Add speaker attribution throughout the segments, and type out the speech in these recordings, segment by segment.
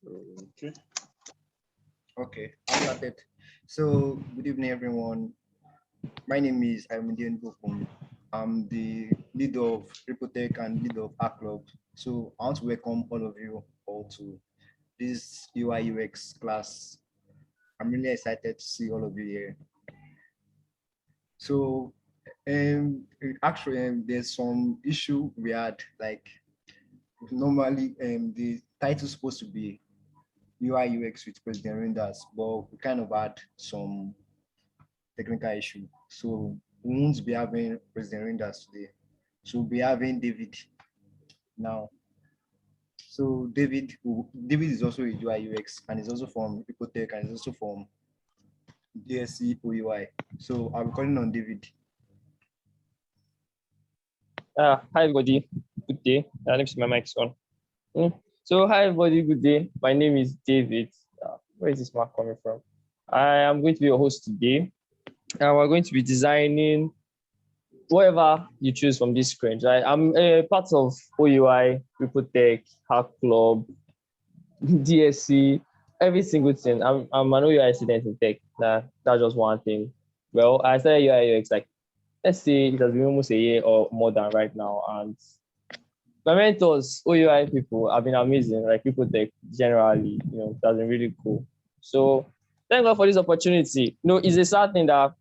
Speaker 1: Okay.
Speaker 2: Okay, I started. So, good evening, everyone. My name is Ayomide Bokun. I'm the lead of Repotecc and lead of our club. So, I want to welcome all of you all to this UI UX class. I'm really excited to see all of you here. So, actually, there's some issue we had. Like normally, the title is supposed to be UI UX with President Raindas, but we kind of had some technical issue. So we won't be having President Raindas today. So we'll be having David now. So David is also a UI UX and is also from Repotecc and is also from GDSC OUI. So I'll be calling on David.
Speaker 3: Hi everybody, good day. Let me see my mic's on. So hi everybody, good day. My name is David. Where is this mark coming from? I am going to be your host today. And we're going to be designing whatever you choose from this screen, right? I'm a part of OUI, Repotecc, Hack Club, DSC, every single thing. I'm an OUI student in tech. That's just one thing. Well, I started UI UX like, let's say it has been almost a year or more than right now. And my mentors, OUI people, have been amazing. Like Repotecc generally, that's been really cool. So thank God for this opportunity. It's a sad thing that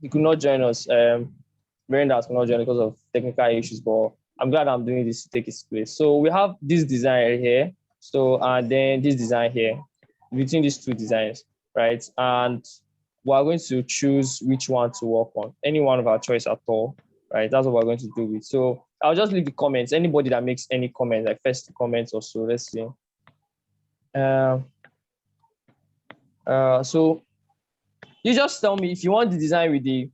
Speaker 3: he could not join us. Raindas could not join because of technical issues, but I'm glad I'm doing this to take his place. So we have this design right here. So and then this design here, between these two designs, right? And we're going to choose which one to work on, any one of our choice at all, right? That's what we're going to do with. So I'll just leave the comments. Anybody that makes any comments, like first comments or so, let's see. So you just tell me if you want the design with the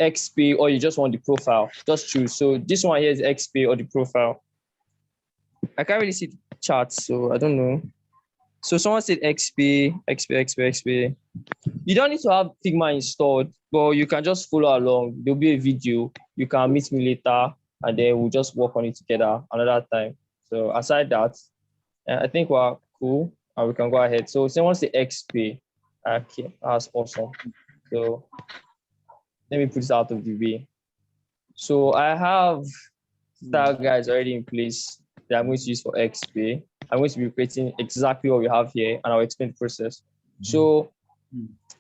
Speaker 3: XP or you just want the profile. Just choose. So this one here is XP or the profile. I can't really see the chart, so I don't know. So someone said XP. You don't need to have Figma installed, but you can just follow along. There'll be a video. You can meet me later, and then we'll just work on it together another time. So aside that, I think we're cool, and we can go ahead. So someone say XP. Okay, that's awesome. So let me put this out of the way. So I have style guides already in place that I'm going to use for XP. I'm going to be creating exactly what we have here, and I'll explain the process. So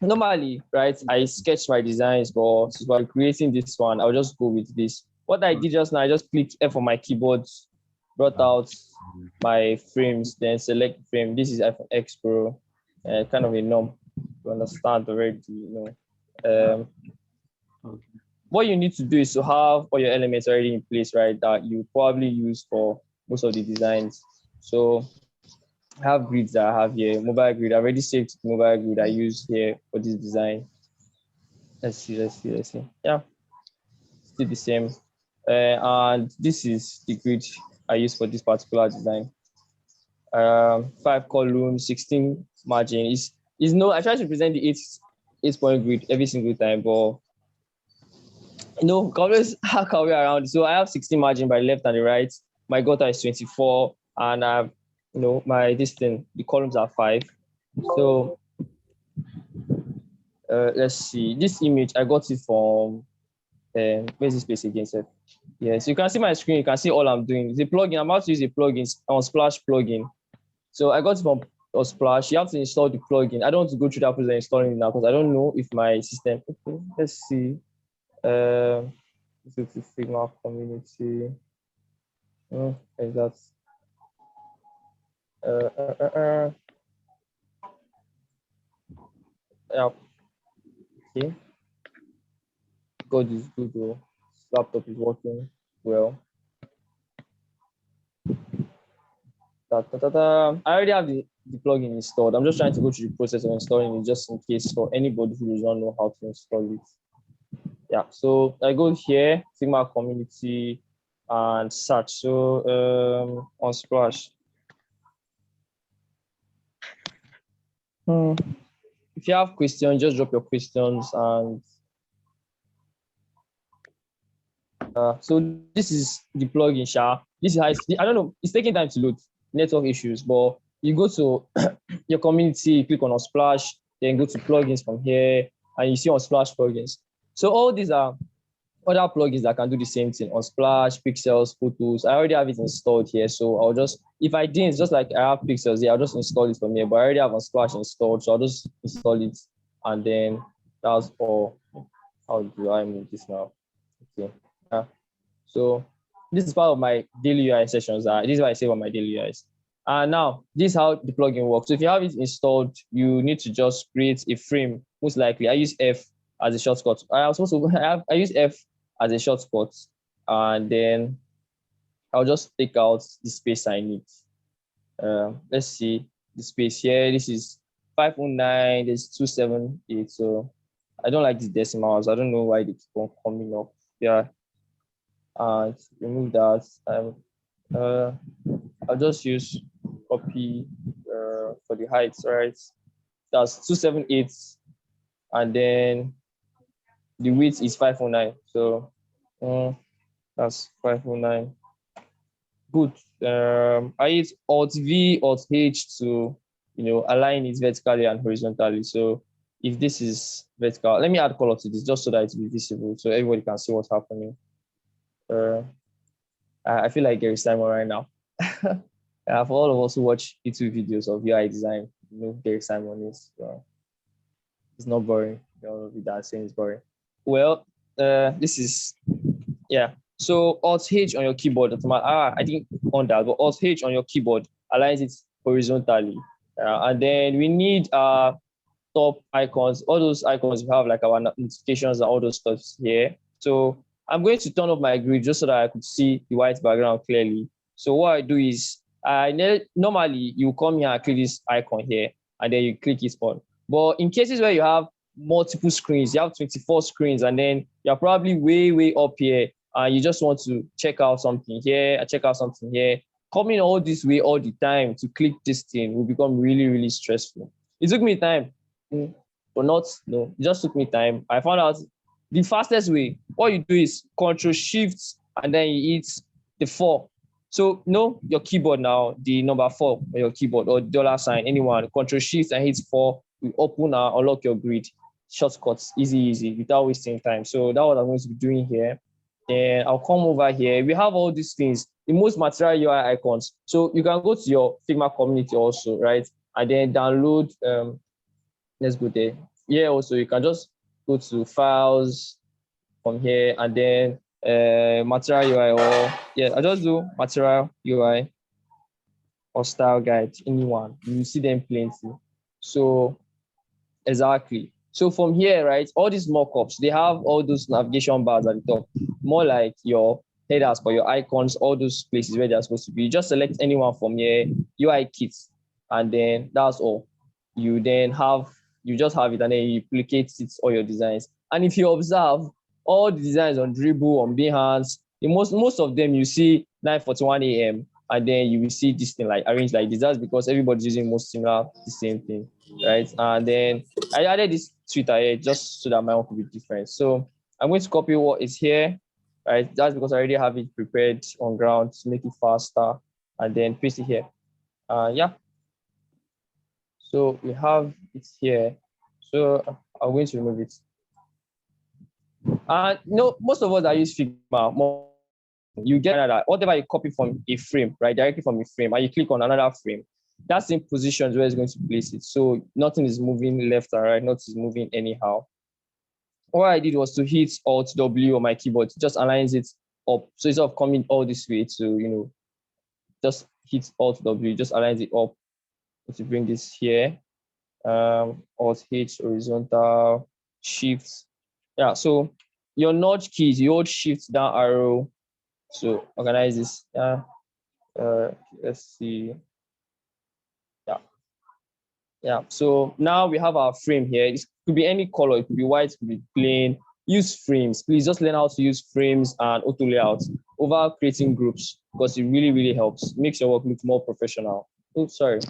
Speaker 3: normally, right, I sketch my designs, but by creating this one, I'll just go with this. What I did just now, I just clicked F on my keyboard, brought out my frames, then select frame. This is iPhone X Pro, kind of a norm to understand already, What you need to do is to have all your elements already in place, right, that you probably use for most of the designs. So I have grids that I have here, mobile grid. I already saved the mobile grid I use here for this design. Let's see. Yeah, still the same. And this is the grid I use for this particular design. 5 columns, 16 margin. I try to present the 8-point grid every single time, but always hack our way around. So I have 16 margin by the left and the right. My gutter is 24, and I have, the columns are 5. So let's see. This image I got it from where's this place again, sir? Yeah, so you can see my screen. You can see all I'm doing. It's a plugin. I'm about to use a plugin on Splash plugin. So I got it from Splash. You have to install the plugin. I don't want to go through that process of installing it now because I don't know if my system. Okay, let's see. This is the Figma community. Is that? Yeah. Okay. God is good though. Laptop is working well. I already have the plugin installed. I'm just trying to go through the process of installing it just in case for anybody who does not know how to install it. Yeah, so I go here, Figma community, and search. So on Splash. If you have questions, just drop your questions. And so this is the plugin, Sha. This is how I don't know. It's taking time to load, network issues, but you go to your community, you click on Unsplash, then go to plugins from here, and you see Unsplash plugins. So all these are other plugins that can do the same thing on Splash, Pixels, Photos. I already have it installed here. So I'll just, if I didn't, just like I have Pixels here, I'll just install it from here. But I already have Splash installed. So I'll just install it. And then that's all. How do I move this now? Okay. So this is part of my daily UI sessions. This is what I say about my daily UIs. And now this is how the plugin works. So if you have it installed, you need to just create a frame. Most likely, I use F as a shortcut. I use F as a shortcut, and then I'll just take out the space I need. Let's see the space here. This is 509. There's 278. So I don't like these decimals. I don't know why they keep on coming up. Yeah. And remove that. I'll just use copy for the height, right? That's 278, and then the width is 509. So that's 509. Good. I use Alt V, Alt H to align it vertically and horizontally. So if this is vertical, let me add color to this just so that it will be visible so everybody can see what's happening. I feel like Gary Simon right now. For all of us who watch YouTube videos of UI design, Gary Simon is. It's not boring. Don't be that saying it's boring. Well, this is, yeah. So Alt H on your keyboard, I think on that, but Alt H on your keyboard aligns it horizontally. And then we need top icons. All those icons we have, like our notifications and all those stuff here. So I'm going to turn off my grid just so that I could see the white background clearly. So what I do is, normally you come here and click this icon here, and then you click it on. But in cases where you have multiple screens, you have 24 screens, and then you're probably way up here, and you just want to check out something here, check out something here, coming all this way all the time to click this thing will become really stressful. It took me time, but it just took me time. I found out the fastest way, what you do is Control Shift, and then you hit the 4. So your keyboard now, the number 4 on your keyboard or $sign, anyone, Control Shift and hit 4, you open and unlock your grid. Shortcuts, easy, without wasting time. So that's what I'm going to be doing here. And I'll come over here. We have all these things, the most material UI icons. So you can go to your Figma community also, right? And then download, let's go there. Yeah, also you can just go to files from here, and then material UI, or I just do material UI or style guide, anyone. You see them plenty. So exactly. So from here, right, all these mockups, they have all those navigation bars at the top, more like your headers for your icons, all those places where they're supposed to be. You just select anyone from here, UI kits, and then that's all. You just have it, and then you duplicate it, all your designs. And if you observe, all the designs on Dribble, on Behance, most of them you see 9:41 a.m. and then you will see this thing like arranged like this. That's because everybody's using most similar, the same thing, right? And then I added this Twitter here just so that my own could be different. So I'm going to copy what is here, right? That's because I already have it prepared on ground to make it faster, and then paste it here. So we have it here. So I'm going to remove it. Most of us that use Figma, you get that whatever you copy from a frame, right, directly from a frame, and you click on another frame, that's in positions where it's going to place it. So nothing is moving left or right, nothing is moving anyhow. What I did was to hit Alt W on my keyboard, it just aligns it up. So instead of coming all this way to, just hit Alt W, just aligns it up to bring this here. Alt H, horizontal, Shift. Yeah, so your nudge keys, you hold Shift down arrow to organize this. Let's see. Yeah, so now we have our frame here. It could be any color, it could be white, it could be plain. Use frames. Please just learn how to use frames and auto layouts over creating groups, because it really helps. Makes your work look more professional. Oh, sorry.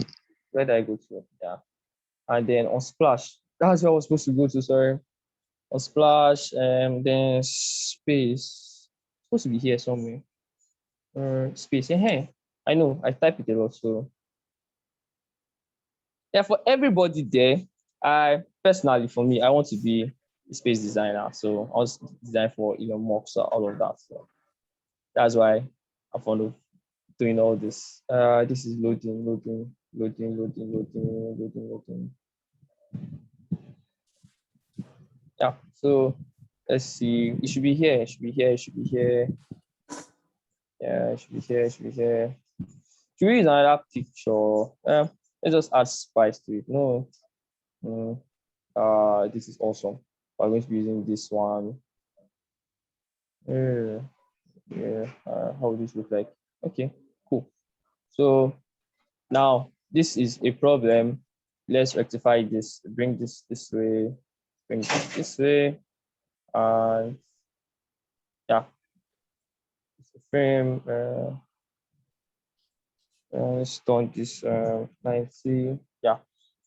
Speaker 3: Where did I go to? Yeah. And then on Splash, that's where I was supposed to go to, sorry. On Splash, then space. It's supposed to be here somewhere. Space, hey, I know, I type it a lot, so Yeah, for everybody there, I personally, for me, I want to be a space designer. So I want to design for Musk, all of that. So that's why I fond of doing all this. This is loading. Yeah, so let's see. It should be here. It should be here. It should be here. Yeah, it should be here. It should be here. Should we use another picture? Let's just add spice to it. No. This is awesome. We're going to be using this one. Yeah. How would this look like? Okay, cool. So now this is a problem. Let's rectify this. Bring this way. Bring this way. And yeah, it's a frame. Let's turn this 90. Yeah,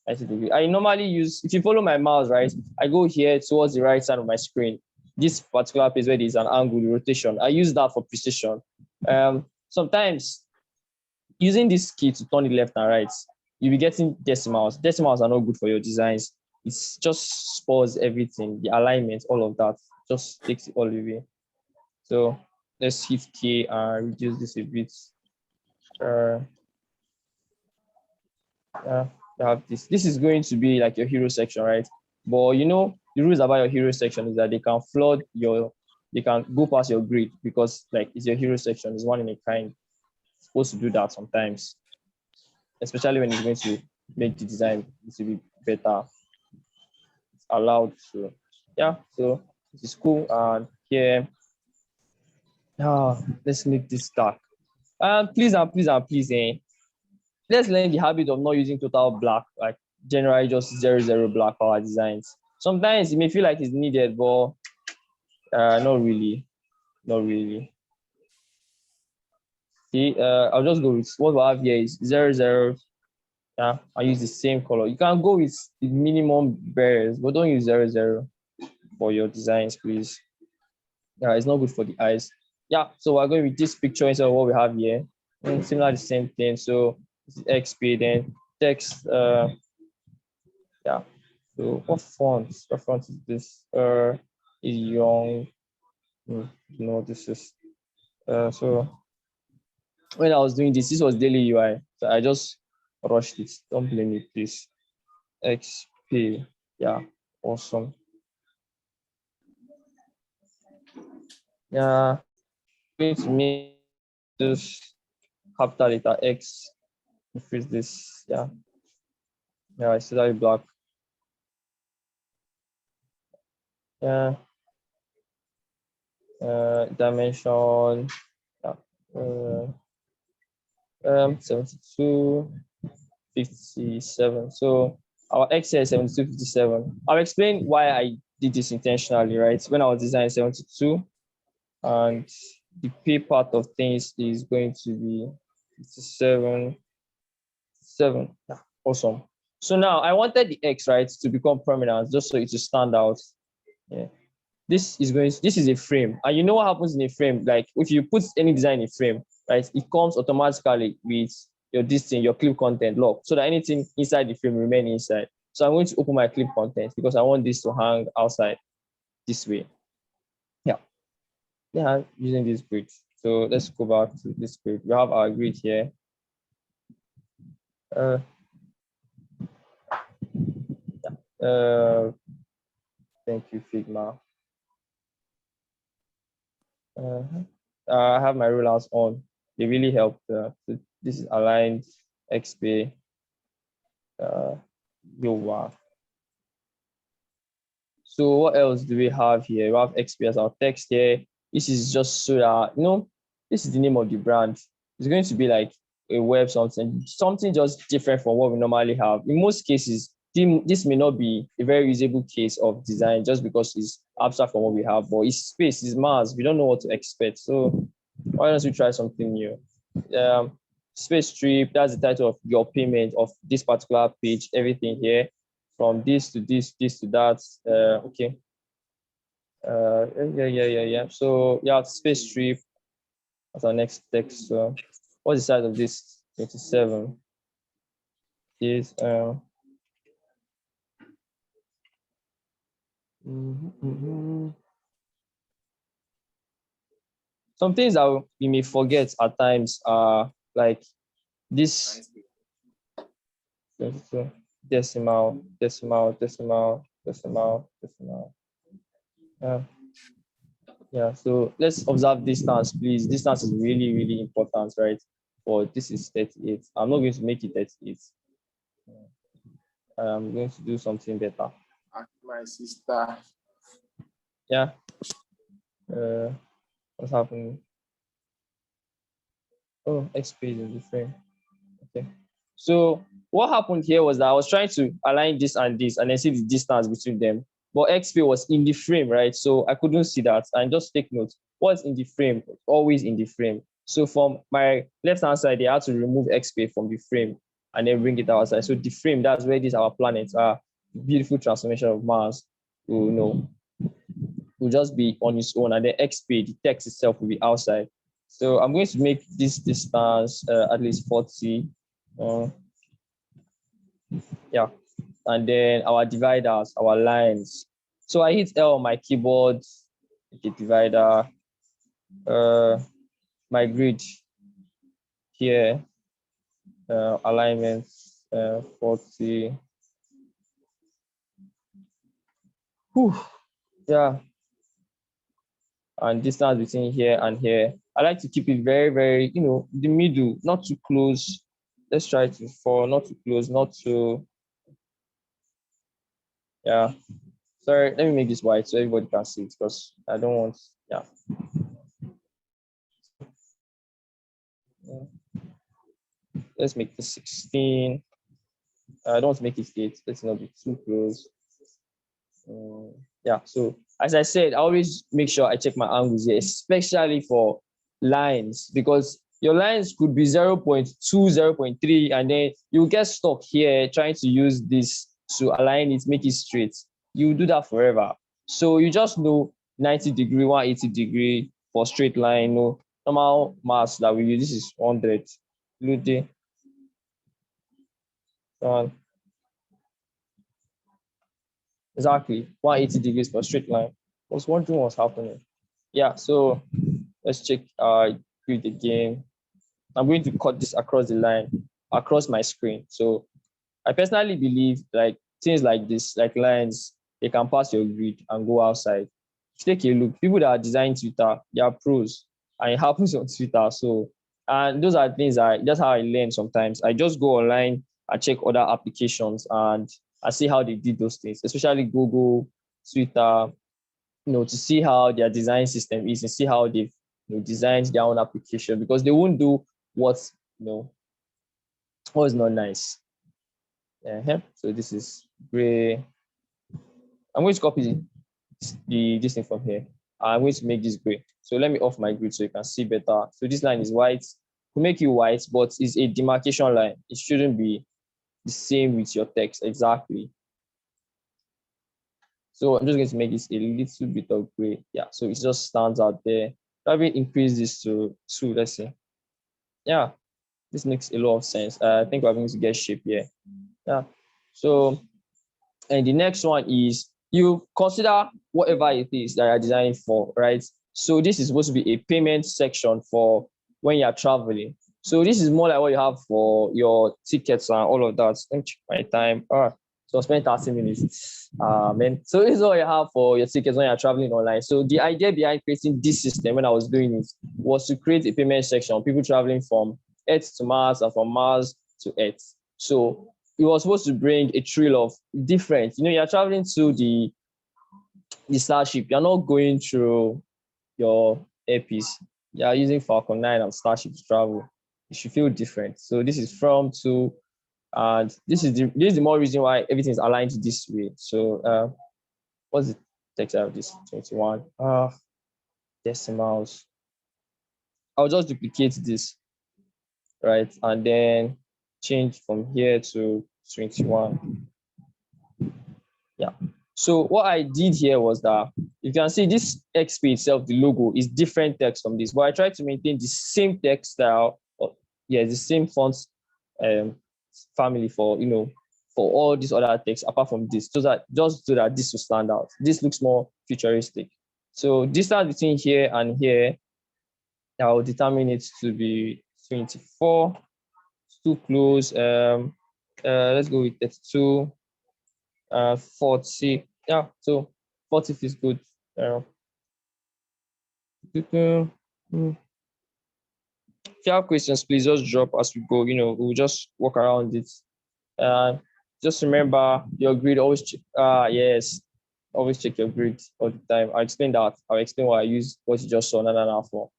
Speaker 3: 90 degree. I normally use, if you follow my mouse, right, I go here towards the right side of my screen. This particular place where there's an angle, the rotation, I use that for precision. Sometimes using this key to turn it left and right, you'll be getting decimals. Decimals are not good for your designs. It's just spoils everything, the alignment, all of that, just takes it all away. So let's hit K and reduce this a bit. You have this. This is going to be like your hero section, right? But the rules about your hero section is that they can flood they can go past your grid because like it's your hero section, it's one in a kind. It's supposed to do that sometimes, especially when it's going to make the design to be better. It's allowed to, yeah. So this is cool. And here, let's make this dark. Please, let's learn the habit of not using total black, like generally just 0 black for our designs. Sometimes it may feel like it's needed, but not really. See, I'll just go with what we have here is 0. Yeah, I use the same color. You can go with the minimum barriers, but don't use 0 for your designs, please. Yeah, it's not good for the eyes. Yeah, so we're going with this picture instead of what we have here. Similar, the same thing. So this is XP, then text. Yeah. So what font? What font is this? Is young. This is. So when I was doing this was daily UI. So I just rushed it. Don't blame me, please. XP. Yeah. Awesome. Yeah. Going to make this capital letter X. Increase this. Yeah. Yeah. I see that black. Yeah. Dimension. Yeah. 72, 57. So our X here is 72, 57. I'll explain why I did this intentionally, right? When I was designing 72, and the P part of things is going to be 57. Yeah, awesome. So now I wanted the X, right, to become prominent, just so it to stand out. Yeah. This is a frame. And you know what happens in a frame? Like if you put any design in a frame, right, it comes automatically with your clip content lock, so that anything inside the frame remain inside. So I'm going to open my clip content because I want this to hang outside this way. Yeah, using this grid. So let's go back to this grid. We have our grid here. Thank you, Figma. I have my rulers on. They really help. This is aligned XP. UWA. So what else do we have here? We have XP as our text here. This is just so that, this is the name of the brand. It's going to be like a web something just different from what we normally have. In most cases, this may not be a very usable case of design just because it's abstract from what we have, but it's space, it's Mars. We don't know what to expect. So why don't we try something new? Space strip, that's the title of your payment of this particular page, everything here, from this to this to that. Okay. Yeah. So yeah, space strip as our next text. So what's the size of this? 27. This Some things that we may forget at times are like this decimal, decimal, decimal, decimal, decimal. Yeah, so let's observe distance, please. Distance is really, really important, right? For this is 38. I'm not going to make it 38. I'm going to do something better.
Speaker 1: My sister.
Speaker 3: Yeah. What's happening? Oh, XP is in the frame. Okay. So what happened here was that I was trying to align this and then see the distance between them. But XP was in the frame, right? So I couldn't see that. And just take note, what's in the frame? Always in the frame. So from my left-hand side, they had to remove XP from the frame and then bring it outside. So the frame, that's where these our planets are. Beautiful transformation of Mars, will just be on its own. And then XP, the text itself, will be outside. So I'm going to make this distance at least 40. Yeah, and then our dividers, our lines. So I hit L on my keyboard, the divider, my grid here, alignment 40. Whew. Yeah, and distance between here and here. I like to keep it very, very, the middle, not too close. Let's try to fall, not too close, not too, yeah. Sorry, let me make this white so everybody can see it because I don't want, yeah. Let's make this 16. I don't want to make it 8. Let's not be too close. Yeah, so as I said, I always make sure I check my angles here, especially for lines, because your lines could be 0.2, 0.3, and then you get stuck here trying to use this to align it, make it straight. You do that forever. So you just know 90 degree, 180 degree for straight line. Normal mass that we use, this is 100. Exactly, 180 degrees for straight line. I was wondering what's happening. Yeah, so let's check grid again. I'm going to cut this across the line, across my screen. So I personally believe like things like this, like lines, they can pass your grid and go outside. Take a look. People that are designing Twitter, they are pros, and it happens on Twitter. So, and those are things that's how I learn sometimes. I just go online and check other applications and I see how they did those things, especially Google, Twitter, to see how their design system is and see how they've designed their own application, because they won't do what's not nice. So this is gray. I'm going to copy this thing from here. I'm going to make this gray. So let me off my grid so you can see better. So this line is white. To make you white, but it's a demarcation line. It shouldn't be the same with your text exactly. So I'm just going to make this a little bit of gray. Yeah, so it just stands out there. Let me increase this to 2, let's see. Yeah, this makes a lot of sense. I think we're going to get shape here. Yeah, so, and the next one is you consider whatever it is that you're designing for, right? So this is supposed to be a payment section for when you're traveling. So this is more like what you have for your tickets and all of that. Let me check my time. So I spent 30 minutes. Man. So this is what you have for your tickets when you're traveling online. So the idea behind creating this system when I was doing it was to create a payment section, people traveling from Earth to Mars and from Mars to Earth. So it was supposed to bring a thrill of different. You're traveling to the Starship. You're not going through your earpiece. You're using Falcon 9 and Starship to travel. It should feel different. So this is from to, and this is the more reason why everything is aligned this way. So what's the text out of this? 21. Decimals. I'll just duplicate this, right? And then change from here to 21. Yeah. So what I did here was that you can see this XP itself, the logo is different text from this, but I tried to maintain the same text style, the same font family for for all these other text apart from this, so that this will stand out. This looks more futuristic. So distance between here and here, I will determine it to be 24. It's too close. Let's go with 32. 40. Yeah, so 40 feels good. If you have questions, please just drop as we go. We'll just walk around it. Just remember your grid. Always check. Yes, always check your grid all the time. I'll explain that. I'll explain what I use, what you just saw. No, for.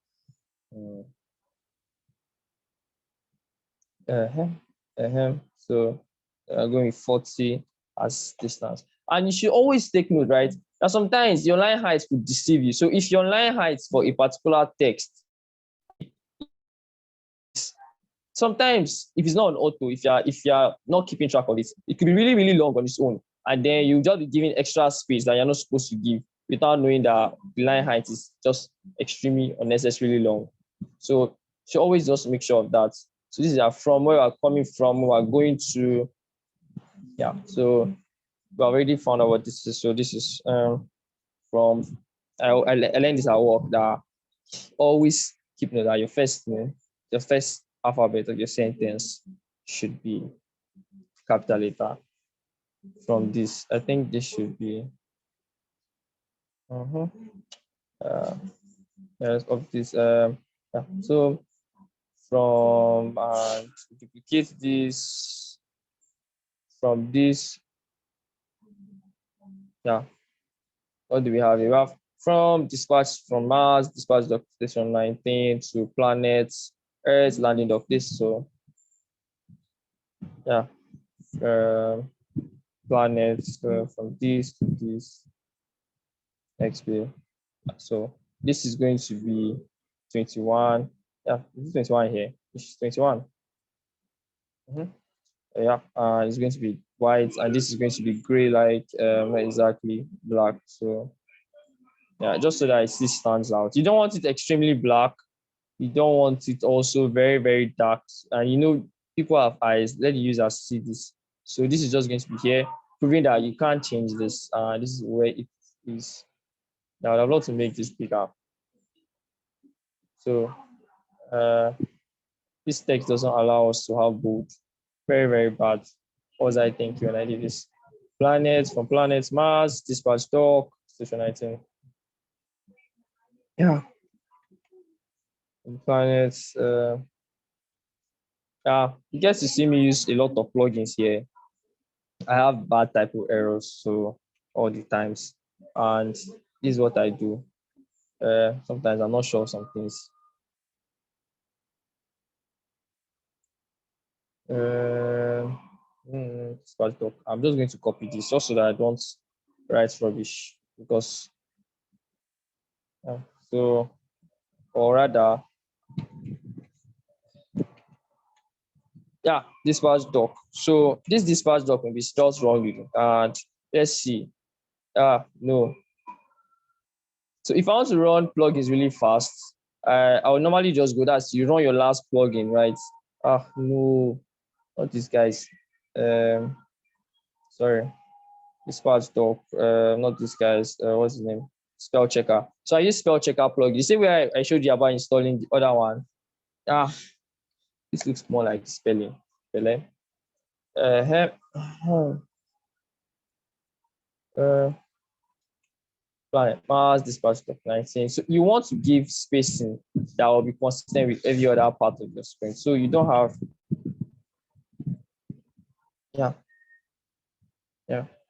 Speaker 3: So going with 40 as distance. And you should always take note, right? Now sometimes your line height could deceive you. So if your line height for a particular text, sometimes if it's not on auto, if you're not keeping track of it, it could be really, really long on its own. And then you just be giving extra space that you're not supposed to give without knowing that the line height is just extremely unnecessarily long. So you should always just make sure of that. So this is from where we're coming from, we're going to, yeah. So we already found out what this is. So this is from, I learned this at work, that always keep note that your first name, the first alphabet of your sentence should be capital letter. From this, I think this should be yes, of this yeah. So from duplicate this from this. Yeah, what do we have? We have from dispatch from Mars, dispatch dock station 19 to planets, Earth landing dock this. So yeah, planets from this to this XP. So this is going to be 21. Yeah, this is 21 here. This is 21. Yeah, it's going to be white, and this is going to be gray, like not exactly black. So yeah, just so that it still stands out. You don't want it extremely black. You don't want it also very, very dark. And people have eyes. Let the user see this. So this is just going to be here, proving that you can't change this. This is where it is. Now I'd love to make this bigger. So this text doesn't allow us to have bold. Very, very bad. What was I thinking when I did this? Planets, from planets, Mars, dispatch dock, station 19. Yeah. From planets, you get to see me use a lot of plugins here. I have bad typo errors, so all the times. And this is what I do. Sometimes I'm not sure of some things. I'm just going to copy this just so that I don't write rubbish, because or rather, dispatch dock. So this dispatch dock may be spelled wrongly, and let's see. No. So if I want to run plugins really fast, I would normally just go, that's you run your last plugin, right? No, not these guys. Sorry, dispatch dock, not these guys. What's his name? Spell checker. So I use spell checker plugin. You see where I showed you about installing the other one? This looks more like spelling. Planet Mars, dispatch dock 19. So you want to give spacing that will be consistent with every other part of your screen. So you don't have,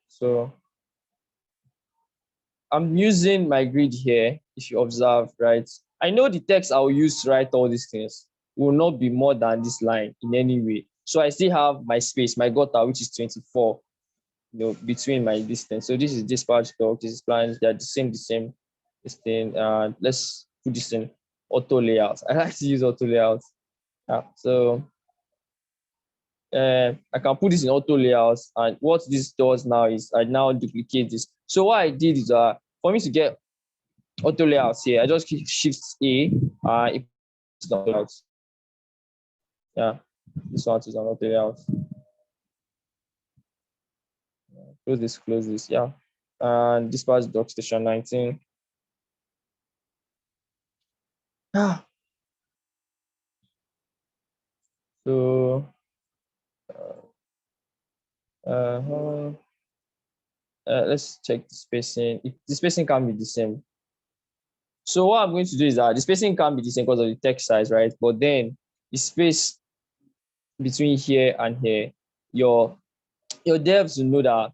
Speaker 3: So I'm using my grid here. If you observe, right? I know the text I'll use to write all these things will not be more than this line in any way. So I still have my space, my gutter, which is 24, between my distance. So this is dispatch dock, this is plans, they're the same this thing. Let's put this in auto layout. I like to use auto layout. So I can put this in auto layouts, and what this does now is I now duplicate this. So what I did is for me to get auto layouts here, I just click Shift A. It's on layouts. Yeah, this one is on auto layouts. Close this, yeah. And dispatch dock station 19. So let's check the spacing. The spacing can be the same. So what I'm going to do is that the spacing can be the same because of the text size, right? But then the space between here and here, your devs will know that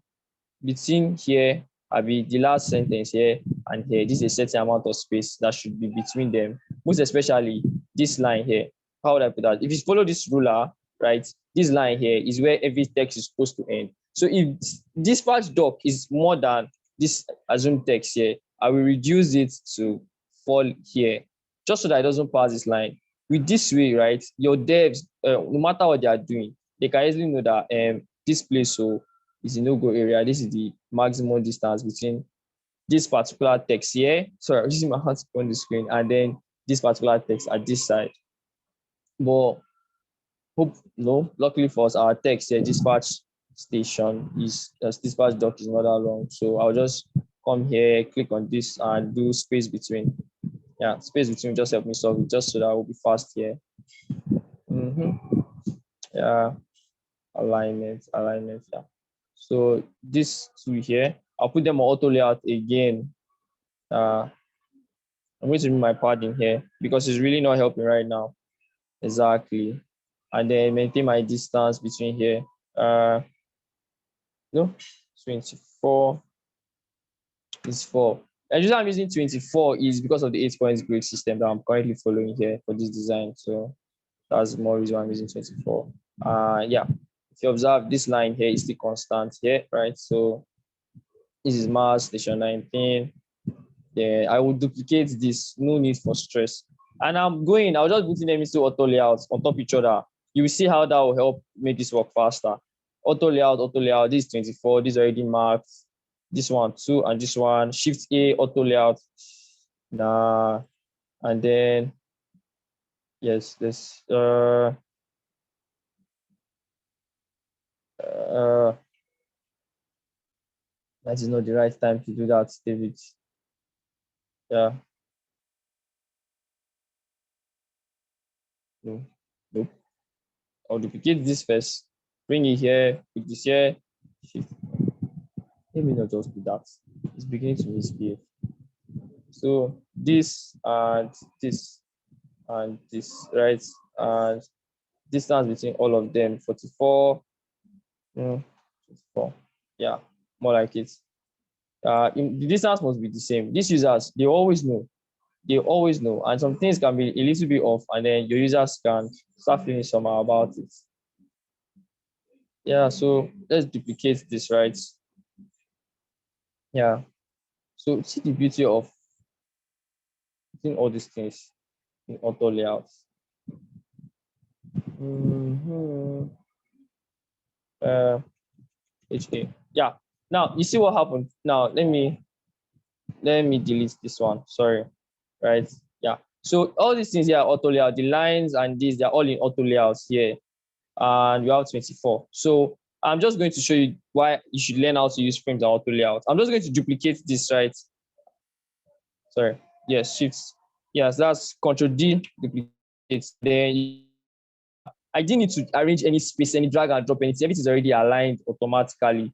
Speaker 3: between here, the last sentence here and here, this is a certain amount of space that should be between them. Most especially this line here. How would I put that? If you follow this ruler, right, this line here is where every text is supposed to end. So if dispatch doc is more than this assumed text here, I will reduce it to fall here, just so that it doesn't pass this line. With this way, right, your devs, no matter what they are doing, they can easily know that this place so is a no-go area. This is the maximum distance between this particular text here. Sorry, I'm using my hand on the screen, and then this particular text at this side. But luckily for us, our text here, dispatch station is dispatch dock is not that long. So I'll just come here, click on this, and do space between. Yeah, space between just help me solve it, just so that will be fast here. Yeah, alignment, yeah. So this two here, I'll put them on auto layout again. I'm going to remove my padding here because it's really not helping right now. Exactly. And then maintain my distance between here. 24 is 4. And the reason I'm using 24 is because of the 8-point grid system that I'm currently following here for this design. So that's more reason why I'm using 24. Yeah. If you observe, this line here is the constant here, right? So this is mass station 19. Yeah, I will duplicate this, no need for stress. And I'll just put them into auto layouts on top of each other. You will see how that will help make this work faster. Auto layout, this is 24, this is already marked. This one 2, and this one, Shift A, auto layout. And then, yes, this, that is not the right time to do that, David. Yeah. No, nope. I'll duplicate this first, bring it here, put this here, shift. Let me not just do that. It's beginning to misbehave. So this and this and this, right? And distance between all of them, 44, 24. Yeah, more like it. The distance must be the same. These users, they always know. And some things can be a little bit off, and then your users can start feeling somehow about it. Yeah, so let's duplicate this, right? Yeah. So see the beauty of putting all these things in auto layouts. HA. Yeah. Now you see what happened. Now let me delete this one. Sorry. Right. Yeah. So all these things here are auto layout. The lines and these, they're all in auto layouts here. And you have 24. So I'm just going to show you why you should learn how to use frames and auto layout. I'm just going to duplicate this, right? Sorry. Yes, shift. Yes, that's Control D, duplicate. Then I didn't need to arrange any space, any drag and drop anything. Everything is already aligned automatically.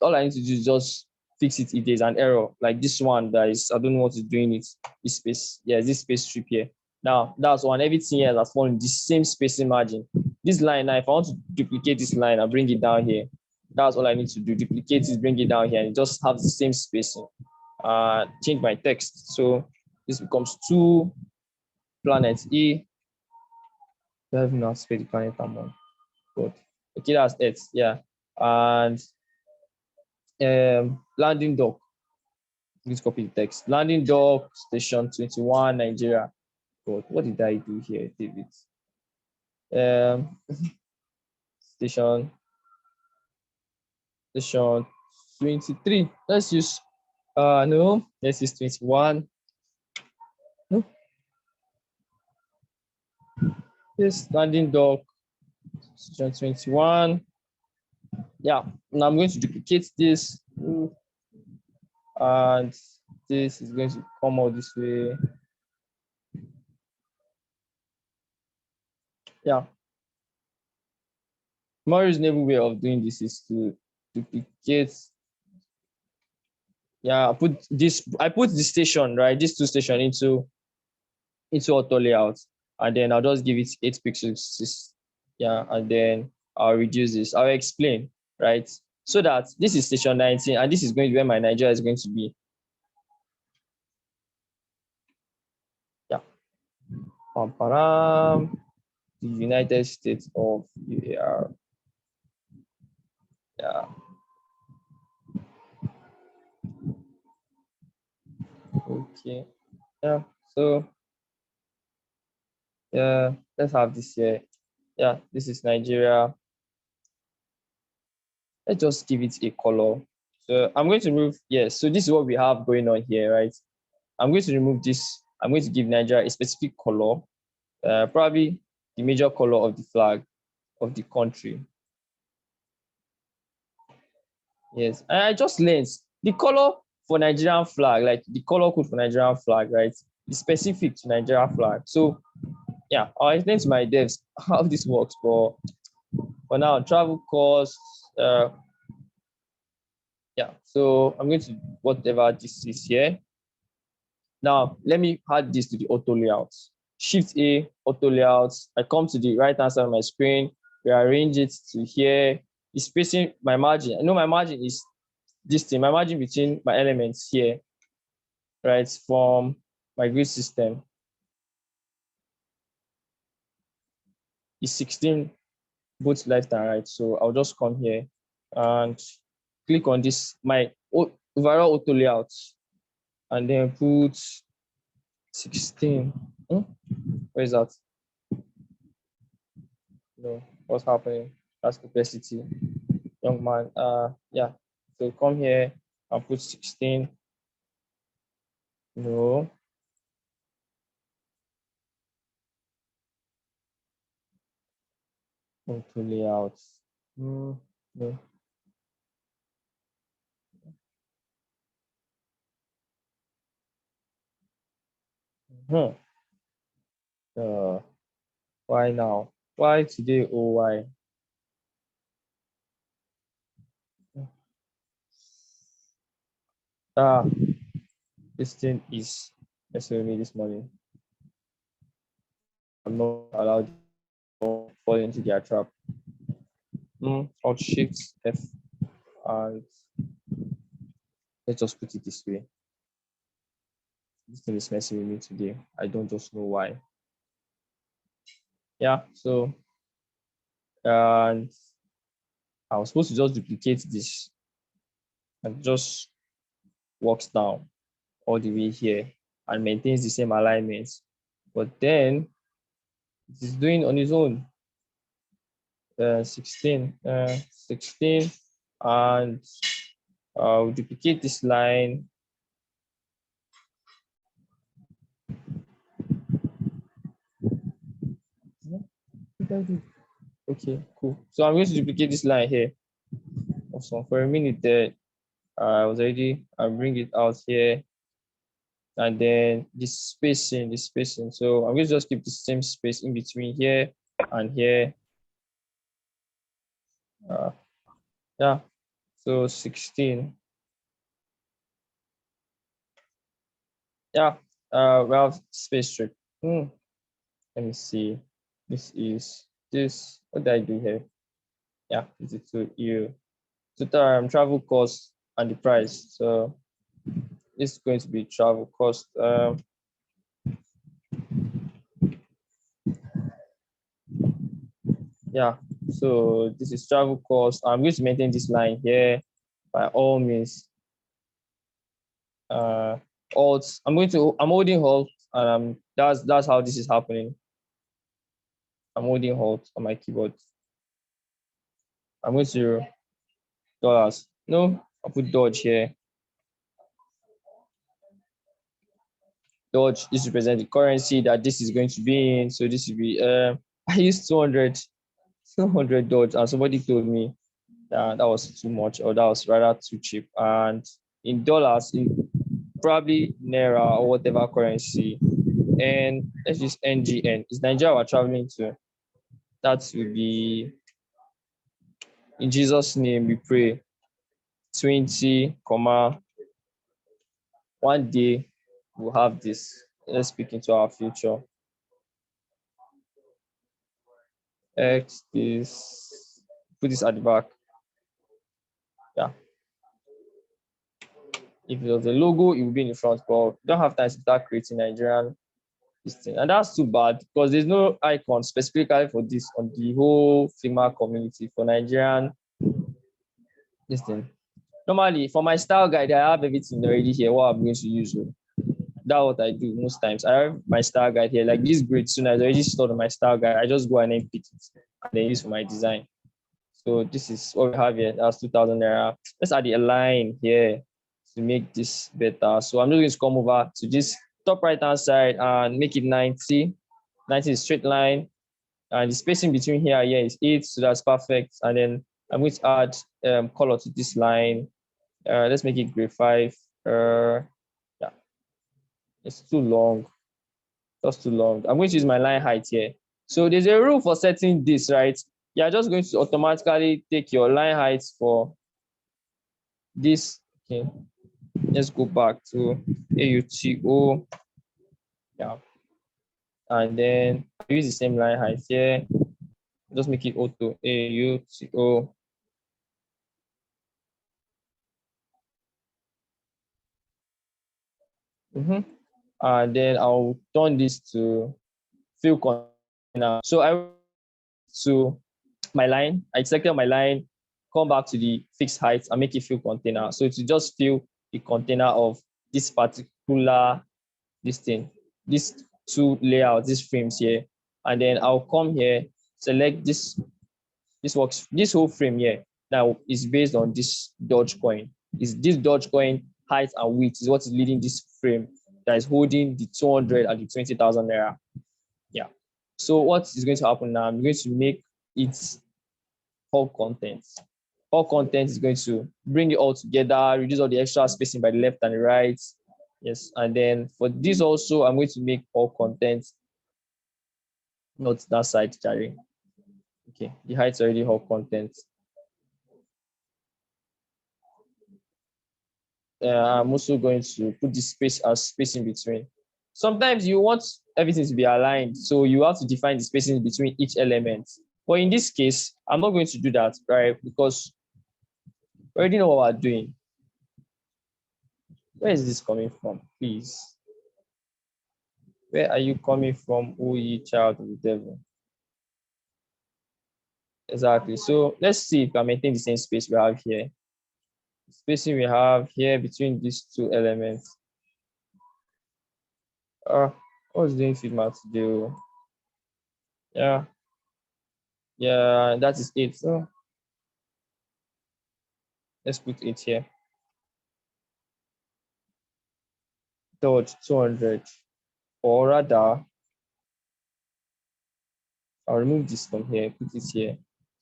Speaker 3: All I need to do is just fix it if there's an error. Like this one that is, I don't know what is doing it. This space. Yeah, this space strip here. Now that's one. Everything here has fallen the same spacing margin. This line now, if I want to duplicate this line, I bring it down here. That's all I need to do. Duplicate it, bring it down here, and it just have the same spacing. Change my text. So this becomes 2 planets E. I have not spelled the planet I'm on. Good. Okay, that's it. Yeah. And landing dock. Let's copy the text. Landing dock, station 21, Nigeria. God, what did I do here, David? Station 23. Let's use no, let's use 21. No. Yes, landing dock, station 21. Yeah, now I'm going to duplicate this, and this is going to come out this way. Yeah. More reasonable way of doing this is to duplicate. Yeah, I put the station, right? These two stations into auto layout, and then I'll just give it 8 pixels. Yeah, and then I'll reduce this. I'll explain, right? So that this is station 19, and this is going to be where my Nigeria is going to be. Yeah. The United States of UAR. Yeah. Okay. Yeah. So yeah, let's have this here. Yeah, this is Nigeria. Let's just give it a color. So I'm going to remove, yes, so this is what we have going on here, right? I'm going to remove this. I'm going to give Nigeria a specific color, probably the major color of the flag of the country. Yes, and I just learned the color for Nigerian flag, like the color code for Nigerian flag, right? It's specific to Nigerian flag. So yeah, I'll explain to my devs how this works. But for now, travel costs, yeah, so I'm going to whatever this is here. Now, let me add this to the auto layout. Shift A, auto layout. I come to the right hand side of my screen, rearrange it to here. It's spacing my margin. I know my margin is this thing, my margin between my elements here, right, from my grid system is 16, both left and right. So I'll just come here and click on this, my overall auto layout, and then put 16. Where is that? No, what's happening? That's capacity. Young man. Yeah. So come here and put 16. No. Auto layout. No. Why now? Why today? Oh, why? This thing is messing with me this morning. I'm not allowed to fall into their trap. Alt Shift F, and let's just put it this way. This thing is messing with me today. I don't just know why. Yeah, so and I was supposed to just duplicate this and just walks down all the way here and maintains the same alignment. But then it is doing on its own. 16, and I'll duplicate this line. Okay, cool. So I'm going to duplicate this line here. Awesome. For a minute there, I was already, I'll bring it out here. And then this spacing. So I'm going to just keep the same space in between here and here. Yeah, so 16. Yeah, we have space strip. Let me see. This is this. What did I do here? Yeah, this is to you. Total travel cost and the price. So this is going to be travel cost. Yeah, so this is travel cost. I'm going to maintain this line here by all means. Alt. I'm holding Alt, and that's how this is happening. I'm holding Alt on my keyboard. I'm going to dollars. No, I'll put Dodge here. Dodge, this represents the currency that this is going to be in. So this will be I used 200 Dodge, and somebody told me That was too much, or that was rather too cheap. And in dollars, probably Naira or whatever currency. And let's use NGN. Is Nigeria we're traveling to? That will be, in Jesus' name we pray, 20, comma, one day we'll have this. Let's speak into our future. X this, put this at the back. Yeah. If it was a logo, it would be in the front, but we don't have time to start creating Nigerian this thing. And that's too bad because there's no icon specifically for this on the whole Figma community for Nigerian this thing. Normally, for my style guide, I have everything already here, what I'm going to use. That's what I do most times. I have my style guide here. Like this grid soon is already stored on my style guide. I just go and then pick it and then use for my design. So this is what we have here. That's 2,000 Naira. Let's add a line here to make this better. So I'm just going to come over to this top right hand side and make it 90. 90 is straight line. And the spacing between here and here is 8. So that's perfect. And then I'm going to add color to this line. Let's make it gray 5. Yeah, it's too long. That's too long. I'm going to use my line height here. So there's a rule for setting this, right? You're just going to automatically take your line height for this. Okay, let's go back to AUTO. Yeah, and then use the same line height here. Just make it auto AUTO. And then I'll turn this to fill container. So I to my line, I selected my line, come back to the fixed height and make it fill container. So to just fill the container of this particular this thing, these two layouts, these frames here, and then I'll come here, select this whole frame here. Now is based on this Dogecoin. Is this Dogecoin height and width is what is leading this frame that is holding the 200 and the 20,000 Naira. Yeah. So what is going to happen now? I'm going to make it all content. All content is going to bring it all together, reduce all the extra spacing by the left and the right. Yes. And then for this also, I'm going to make all content, not that side, Jerry. Okay. The height's already all content. I'm also going to put this space as space in between. Sometimes you want everything to be aligned, so you have to define the spacing between each element. But in this case, I'm not going to do that, right? Because we already know what we're doing. Where is this coming from, please? Where are you coming from, O ye child of the devil? Exactly. So let's see if we can maintain the same space we have here. The spacing we have here between these two elements. What's doing Figma today? Yeah, that is it. So let's put it here. Dodge 200, or rather, I'll remove this from here, put it here,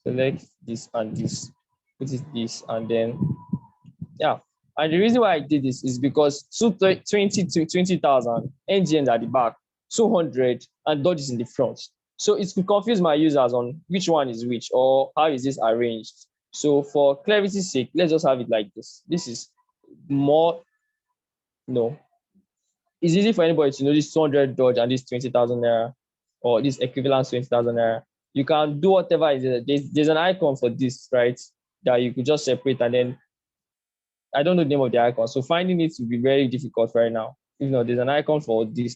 Speaker 3: select this and this, put it this, and then, yeah. And the reason why I did this is because 20,000 NGNs at the back, 200, and Dodge is in the front. So it could confuse my users on which one is which or how is this arranged. So for clarity's sake, let's just have it like this. This is more, no. It's easy for anybody to know this 200 Dodge and this 20,000 Naira or this equivalent 20,000 Naira. You can do whatever it is. There's an icon for this, right? That you could just separate, and then I don't know the name of the icon. So finding it will be very difficult right now. You know, there's an icon for this.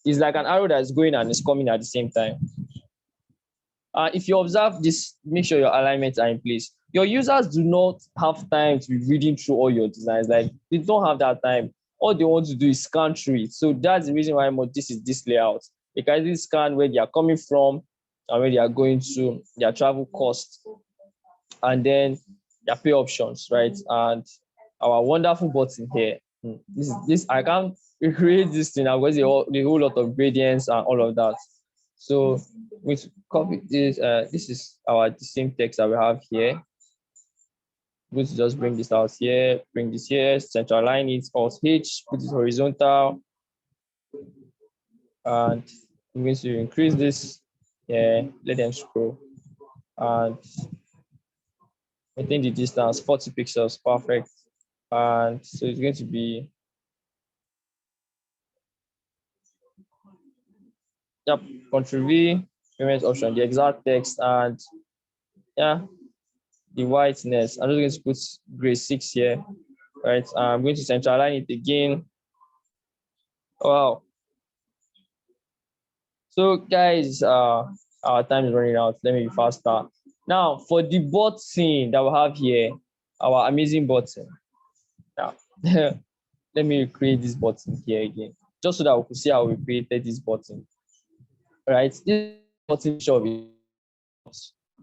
Speaker 3: It's like an arrow that's going and it's coming at the same time. If you observe this, make sure your alignments are in place. Your users do not have time to be reading through all your designs. Like, they don't have that time. All they want to do is scan through it. So that's the reason why this is this layout. They can easily scan where they are coming from and where they are going to, their travel costs, and then their pay options, right? And our wonderful button here. This I can't recreate this thing now because the whole lot of gradients and all of that. So we copy this. This is the same text that we have here. I'm going to just bring this out here, bring this here, center align it, Alt H, put it horizontal, and I'm going to increase this. Yeah, let them scroll, and maintain the distance 40 pixels, perfect. And so it's going to be, yep, Ctrl V, payment option, the exact text, and yeah, the whiteness. I'm just going to put grade 6 here, right? I'm going to center align it again. Wow. So guys, our time is running out. Let me be faster. Now for the button that we have here, our amazing button. Now, let me create this button here again, just so that we could see how we created this button. Right, this button shop.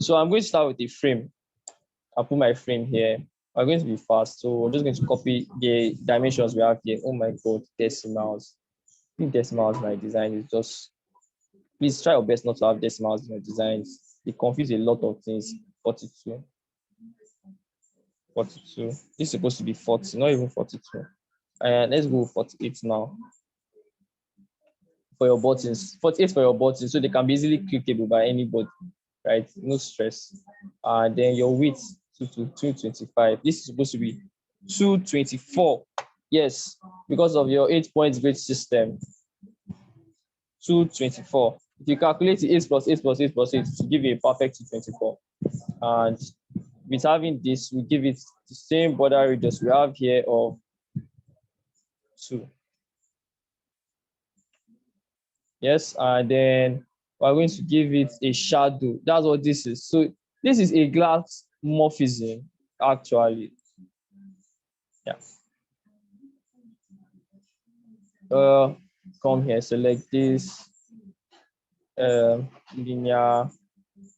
Speaker 3: So I'm going to start with a frame. I'll put my frame here. I'm going to be fast, so I'm just going to copy the dimensions we have here. Oh my god, decimals. I think decimals my design is just. Please try your best not to have decimals in your designs. They confuse a lot of things. 42. 42. This is supposed to be 40, not even 42. Let's go 48 now. For your buttons, 48 for your buttons, so they can be easily clickable by anybody, right? No stress. And then your width to 225. This is supposed to be 224. Yes, because of your 8-point grid system. 224. If you calculate 8 plus 8 plus 8 plus 8 to give you a perfect 224. And with having this, we give it the same border radius we have here of 2. Yes, and then we're going to give it a shadow. That's what this is. So this is a glass morphism, actually. Yeah. Come here, select this linear,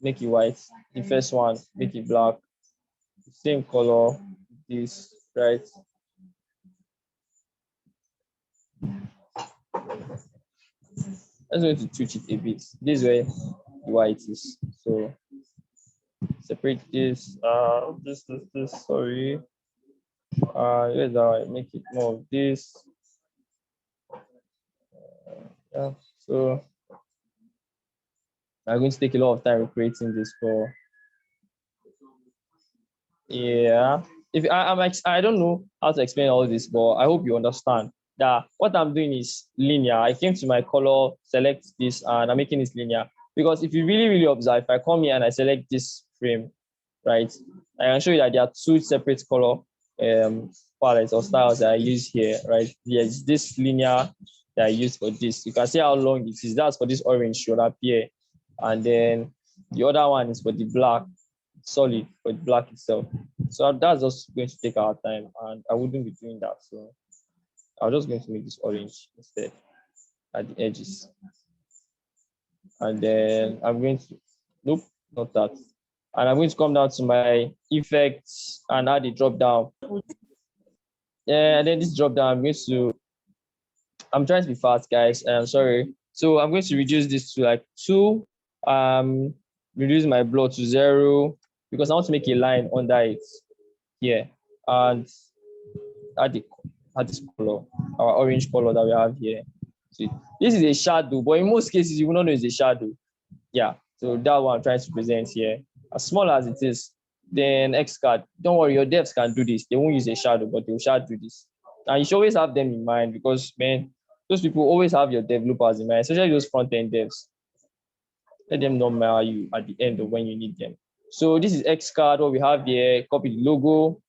Speaker 3: make it white. The first one, make it black. Same color, this, right? I'm going to switch it a bit. This way, the white is. So separate this. This. Sorry. Where's that? Make it more of this. Yeah. So I'm going to take a lot of time creating this for. Yeah. If I don't know how to explain all this, but I hope you understand that what I'm doing is linear. I came to my color, select this, and I'm making it linear. Because if you really observe, if I come here and I select this frame, right, I can show you that there are 2 separate color palettes or styles that I use here, right? There's this linear that I use for this. You can see how long it is. That's for this orange should appear. And then the other one is for the black, solid, for the black itself. So that's just going to take our time, and I wouldn't be doing that. So I'm just going to make this orange instead at the edges. And then I'm going to, nope, not that. And I'm going to come down to my effects and add a drop down. Yeah, and then this drop down, I'm trying to be fast, guys. I'm sorry. So I'm going to reduce this to like 2. Reduce my blur to 0 because I want to make a line under it here. And add this color, our orange color that we have here. So this is a shadow, but in most cases, you will not know it's a shadow. Yeah, so that one I'm trying to present here. As small as it is, then XCAD, don't worry, your devs can do this. They won't use a shadow, but they'll do this. And you should always have them in mind because, man, those people always have your developers in mind, especially those front-end devs. Let them know you at the end of when you need them. So this is XCAD, what we have here. Copy the logo,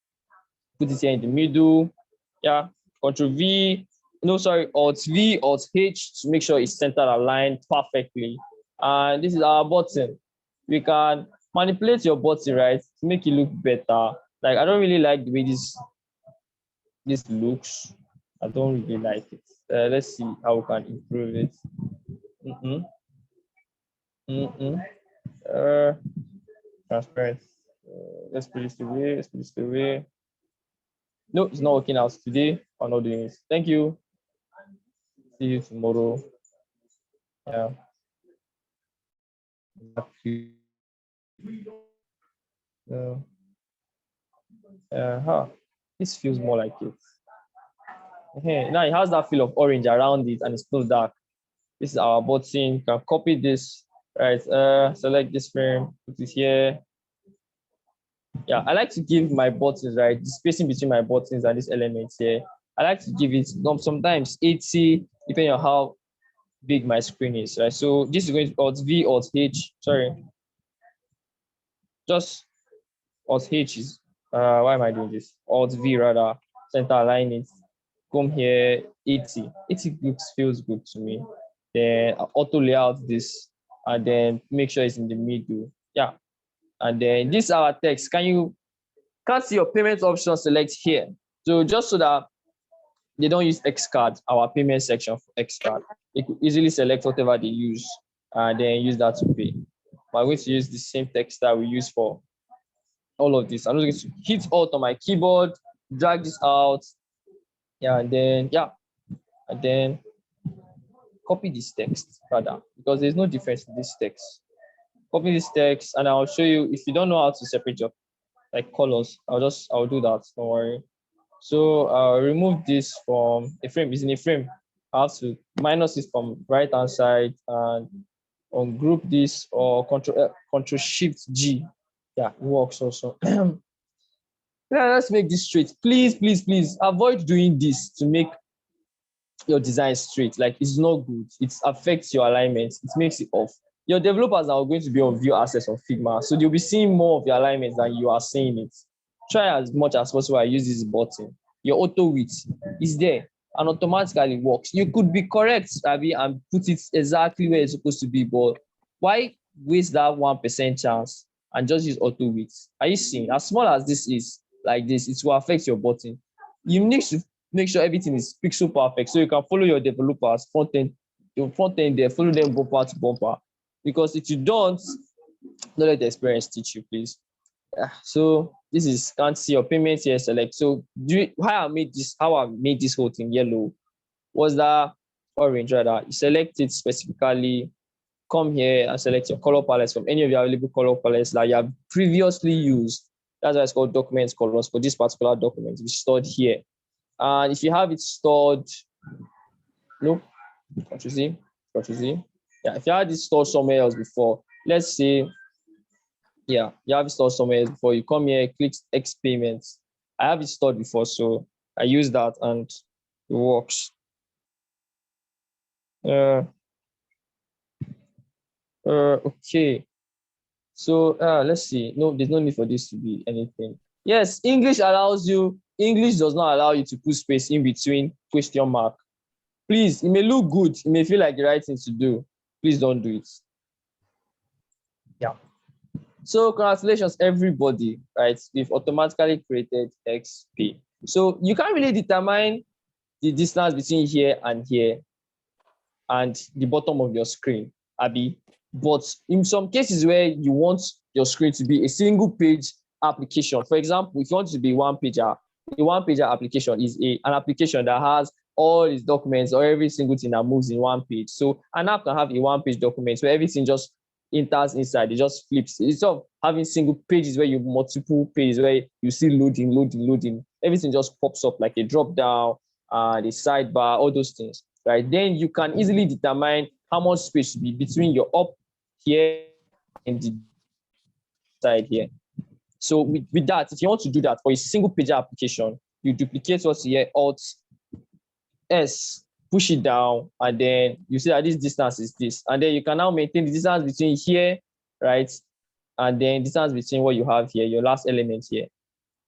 Speaker 3: put it here in the middle. Yeah, Ctrl V, no, sorry, Alt V, Alt H to make sure it's centered aligned perfectly. And this is our button. We can manipulate your button, right, to make it look better. Like, I don't really like the way this looks. I don't really like it. Let's see how we can improve it. Transparent. Let's put this away. Let's put this away. No, it's not working out today. I'm not doing it. Thank you. See you tomorrow. Yeah. Yeah. This feels more like it. Now it has that feel of orange around it and it's still dark. This is our button. You can copy this, right? Select this frame, put it here. Yeah, I like to give my buttons, right? The spacing between my buttons and these elements here. I like to give it sometimes 80, depending on how big my screen is, right? So this is going to Alt V, Alt H, sorry. Just Alt H is, why am I doing this? Alt V rather, center align it. Come here, 80. 80 feels good to me. Then auto layout this, and then make sure it's in the middle. Yeah. And then this is our text. Can't see your payment option, select here. So just so that they don't use X card, our payment section for X card, they could easily select whatever they use and then use that to pay. But I'm going to use the same text that we use for all of this. I'm just going to hit Alt on my keyboard, drag this out. Yeah, and then copy this text rather, because there's no difference in this text. Copy this text, and I'll show you. If you don't know how to separate your like colors, I'll do that. Don't worry. So I'll remove this from a frame. It's in a frame. I have to minus it from right hand side and ungroup this, or Control Shift G. Yeah, it works also. Yeah, let's make this straight. Please, please, please avoid doing this to make your design straight. Like, it's not good. It affects your alignment. It makes it off. Your developers are going to be on view access on Figma, so they'll be seeing more of your alignments than you are seeing it. Try as much as possible. I use this button. Your auto width is there and automatically works. You could be correct, Abby, and put it exactly where it's supposed to be, but why waste that 1% chance and just use auto width? Are you seeing? As small as this is, like this, it will affect your button. You need to make sure everything is pixel perfect so you can follow your developers your front end there, follow them bumper to bumper. Because if you don't let the experience teach you, please. So this is, can't see your payment here, select. So how I made this whole thing yellow was that orange rather. You select it specifically, come here and select your color palettes from any of your available color palettes that you have previously used. That's why it's called document colors for this particular document. It's stored here. And if you have it stored, no, can't you see? Yeah, if you had it stored somewhere else before, let's say, yeah, you have it stored somewhere else before, you come here, click X payments. I have it stored before, so I use that and it works. Okay. So let's see. No, there's no need for this to be anything. Yes, English does not allow you to put space in between question mark. Please, it may look good, it may feel like the right thing to do. Please don't do it. Yeah. So congratulations, everybody, right? We've automatically created XP. So you can't really determine the distance between here and the bottom of your screen, Abby. But in some cases where you want your screen to be a single page application, for example, if you want it to be one pager, a one-pager application is an application that has all its documents or every single thing that moves in one page. So an app can have a one-page document where everything just enters inside, it just flips. Instead of having single pages where you have multiple pages where you see loading, everything just pops up like a drop down, the sidebar, all those things, right? Then you can easily determine how much space should be between your up here and the side here. So with that, if you want to do that for a single page application, you duplicate what's here, Alt S, push it down, and then you see that this distance is this. And then you can now maintain the distance between here, right? And then distance between what you have here, your last element here.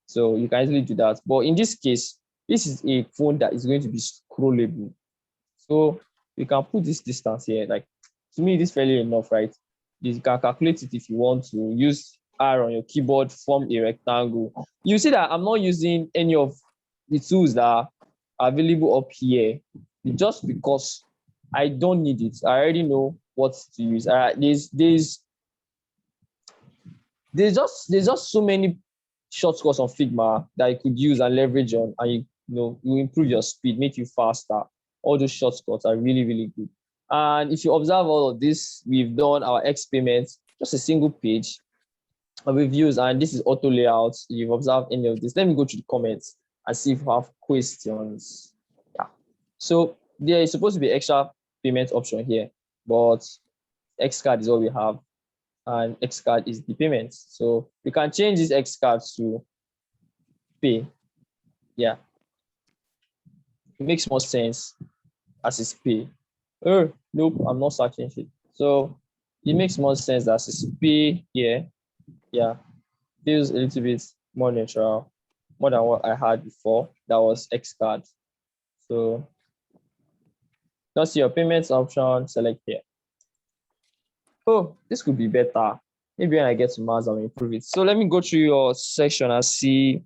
Speaker 3: So you can easily do that. But in this case, this is a phone that is going to be scrollable. So you can put this distance here. Like, to me, this is fairly enough, right? You can calculate it if you want to. Use R on your keyboard, form a rectangle. You see that I'm not using any of the tools that are available up here just because I don't need it. I already know what to use. There's just so many shortcuts on Figma that you could use and leverage on, and you improve your speed, make you faster. All those shortcuts are really, really good. And if you observe all of this, we've done our X payments, just a single page. reviews, and this is auto layout. You've observed any of this? Let me go to the comments and see if you have questions. Yeah. So there is supposed to be extra payment option here, but X card is all we have, and X card is the payment. So we can change this X card to pay. Yeah. It makes more sense as it's pay. Oh, nope, I'm not searching it. So it makes more sense as it's pay here. Yeah, feels a little bit more natural, more than what I had before. That was X card. So just your payments option, select here. Oh, this could be better. Maybe when I get to Mars, I'll improve it. So let me go through your section and see.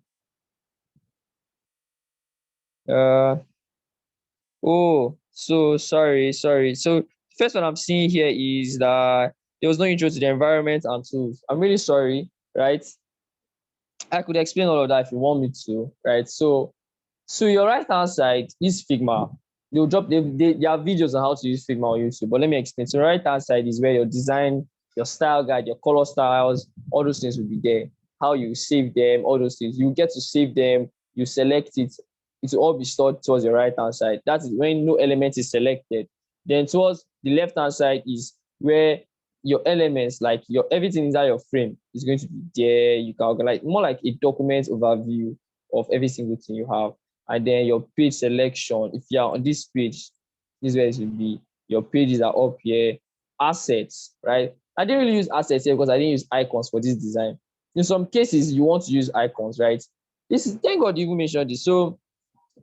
Speaker 3: Oh, so sorry. So first one I'm seeing here is that there was no intro to the environment and tools. I'm really sorry, right? I could explain all of that if you want me to, right? So your right hand side is Figma. They'll drop there are videos on how to use Figma on YouTube, but let me explain. So right hand side is where your design, your style guide, your color styles, all those things will be there. How you save them, all those things. You get to save them, you select it, it will all be stored towards your right hand side. That is when no element is selected. Then towards the left hand side is where your elements, like your everything inside your frame is going to be there. You can organize more like a document overview of every single thing you have. And then your page selection. If you're on this page, this is where it should be. Your pages are up here. Assets, right? I didn't really use assets here because I didn't use icons for this design. In some cases, you want to use icons, right? This is, thank God you even mentioned this. So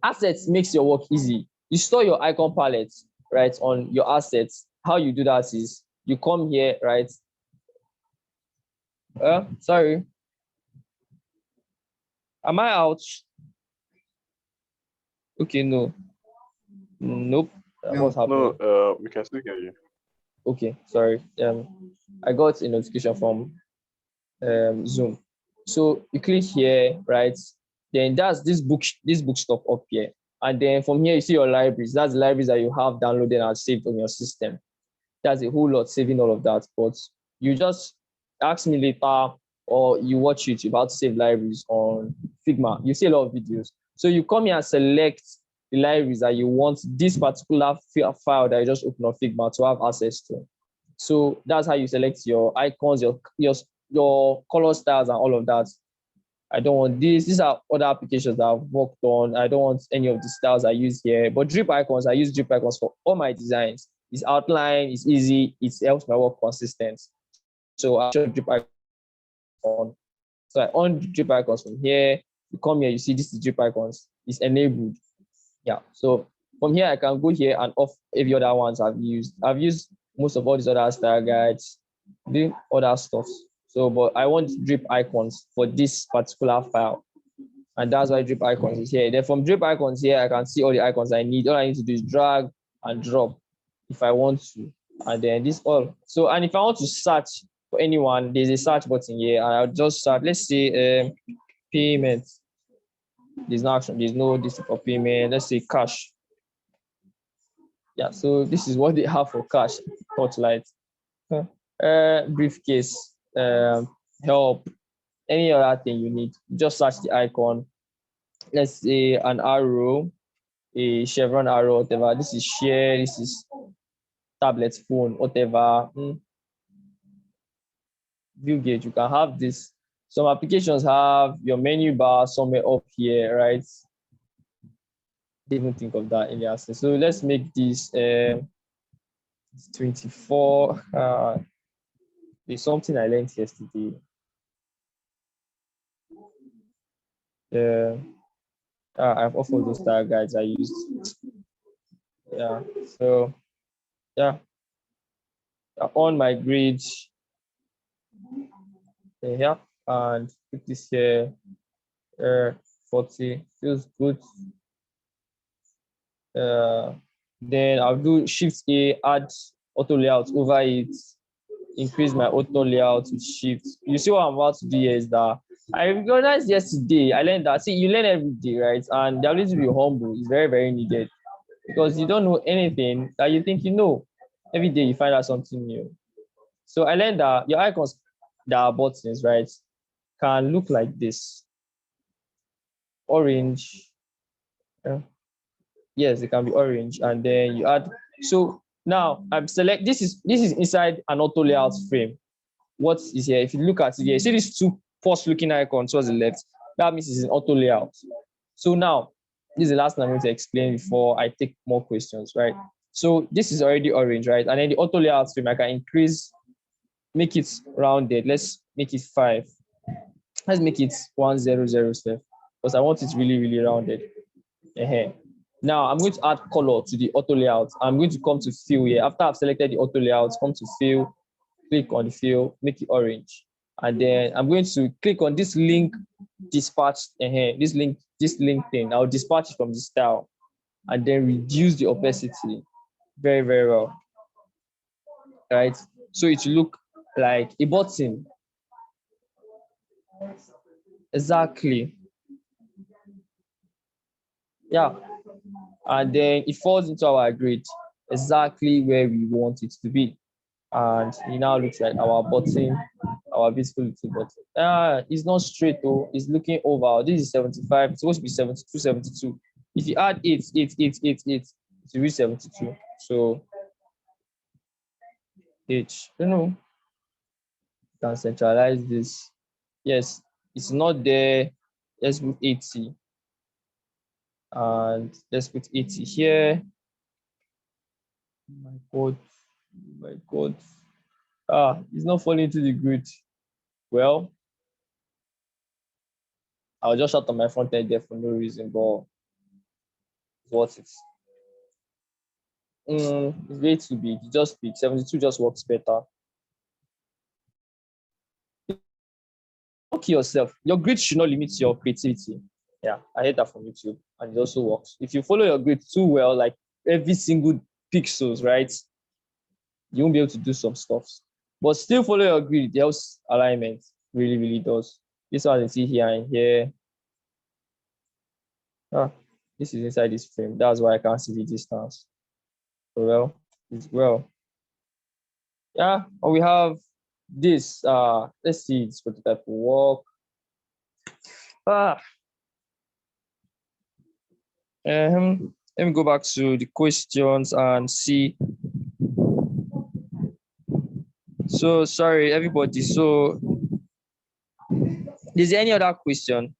Speaker 3: assets makes your work easy. You store your icon palette, right, on your assets. How you do that is you come here, right? Sorry. Am I out? Okay, no. Nope. What's happening?
Speaker 1: No, we can still hear you.
Speaker 3: Okay, sorry. I got a notification from Zoom. So you click here, right? Then that's this book stuff up here. And then from here, you see your libraries. That's the libraries that you have downloaded and saved on your system. That's a whole lot saving all of that. But you just ask me later or you watch YouTube how to save libraries on Figma. You see a lot of videos. So you come here and select the libraries that you want this particular file that you just open on Figma to have access to. So that's how you select your icons, your color styles and all of that. I don't want this. These are other applications that I've worked on. I don't want any of the styles I use here. But drip icons, I use drip icons for all my designs. It's outline, it's easy, it helps my work consistent. So I show drip icons on. So I on drip icons from here. You come here, you see this is drip icons. It's enabled. Yeah. So from here, I can go here and off every other ones I've used. I've used most of all these other style guides, the other stuff. So, but I want drip icons for this particular file. And that's why drip icons is here. Then from drip icons here, I can see all the icons I need. All I need to do is drag and drop if I want to. And then this all. So, and if I want to search for anyone, there's a search button here. And I'll just search, let's say payment. There's no action, there's no this for payment. Let's say cash. Yeah, so this is what they have for cash. Spotlight. Briefcase. Help, any other thing you need, just search the icon. Let's say an arrow, a chevron arrow, whatever. This is share, this is tablet, phone, whatever. View gauge, you can have this. Some applications have your menu bar somewhere up here, right? Didn't think of that in the answer. So let's make this 24. There's something I learned yesterday. I've offered those style guides I used. Yeah, so yeah, on my grid here and put this here 40 feels good. Then I'll do Shift A, add auto layout over it, increase my auto layout with Shift. You see what I'm about to do here is that I recognized yesterday. I learned that. See, you learn every day, right? And the ability to be humble is very, very needed because you don't know anything that you think you know. Every day you find out something new. So I learned that your icons that are buttons, right, can look like this. Orange. Yes, it can be orange, and then you add. So now I'm select. This is inside an auto layout frame. What is here? If you look at it here, see these two first looking icons towards the left. That means it's an auto layout. So now this is the last thing I'm going to explain before I take more questions, right? So this is already orange, right? And then the auto layout frame, I can increase, make it rounded. Let's make it 5. Let's make it 100 stuff because I want it really, really rounded. Now I'm going to add color to the auto layout. I'm going to come to fill here. After I've selected the auto layout, come to fill, click on the fill, make it orange. And then I'm going to click on this link dispatch, this link thing. I'll dispatch it from the style and then reduce the opacity very, very well. Right? So it will look like a button. Exactly. Yeah. And then it falls into our grid exactly where we want it to be. And it now looks like our button, our beautiful little button. It's not straight though, it's looking over. This is 75, it's supposed to be 72, 72. If you add 8, it will reach 72. So H, can centralize this. Yes, it's not there. Let's put 80. And let's put 80 here. Oh my God. It's not falling into the grid. Well, I'll just shut on my front end there for no reason, but what it's way too big. Just big. 72 just works better. Look yourself. Your grid should not limit your creativity. Yeah, I heard that from YouTube, and it also works. If you follow your grid too well, like every single pixels, right, you won't be able to do some stuff. But still follow your grid. It helps alignment. Really, really does. This one you see here and here. This is inside this frame. That's why I can't see the distance. Well, it's well. Yeah, and we have this. Let's see this prototype will work. Let me go back to the questions and see. So sorry, everybody. So is there any other question?